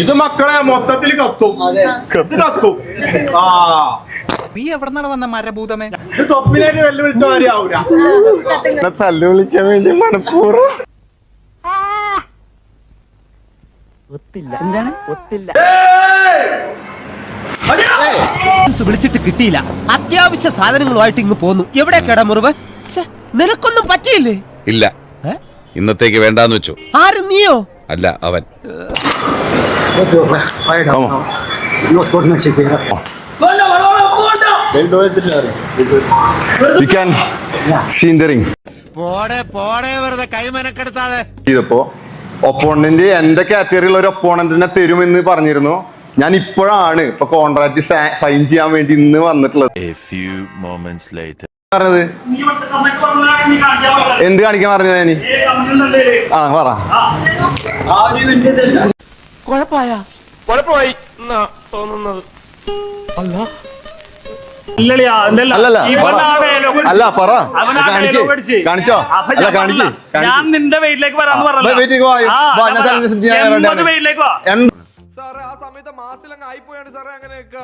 ഇത് മക്കളെ മൊത്തത്തിൽ കത്തും. ഇത് കത്തും. ആ നീ എവിടെന്നാണ് വന്ന മരഭൂതമേ? ഇത് തൊപ്പിലേക്ക് വെല്ലുവിളിച്ച കാര്യാവൂല. തല്ലു വിളിക്കാൻ വേണ്ടി മനപ്പൂർവ്വം വിളിച്ചിട്ട് കിട്ടിയില്ല. അത്യാവശ്യ സാധനങ്ങളുമായിട്ട് ഇങ്ങ് പോന്നു. എവിടെ കിടമുറിവ്? നിനക്കൊന്നും പറ്റിയില്ലേ? ഇല്ല, ഇന്നത്തേക്ക് വേണ്ടാന്ന് വെച്ചു. ആര്, നീയോ? അല്ല, അവൻ. You can see the ring. വെറുതെ കൈമനക്കെടുത്താതെ. ഇതിപ്പോ ഒപ്പോണന്റ് എന്റെ കാറ്റഗറിയിലുള്ള ഒരു ഒപ്പോണന്റിനെ തരുമെന്ന് പറഞ്ഞിരുന്നു. ഞാൻ ഇപ്പോഴാണ് ഇപ്പൊ കോൺട്രാക്ട് സൈൻ ചെയ്യാൻ വേണ്ടി ഇന്ന് വന്നിട്ടുള്ളത്. പറഞ്ഞത് എന്ത് കാണിക്കാൻ പറഞ്ഞത് ഞാൻ? ആ പറ. അല്ല പറ, കാണിച്ചോ? അല്ല കാണിക്കേ. ഞാൻ നിന്റെ വെയിറ്റിലേക്ക് വരാന്ന് പറഞ്ഞു. സാറേ ആ സമയത്ത് മാസിലങ്ങ് ആയിപ്പോയാണ് സാറേ അങ്ങനെയൊക്കെ.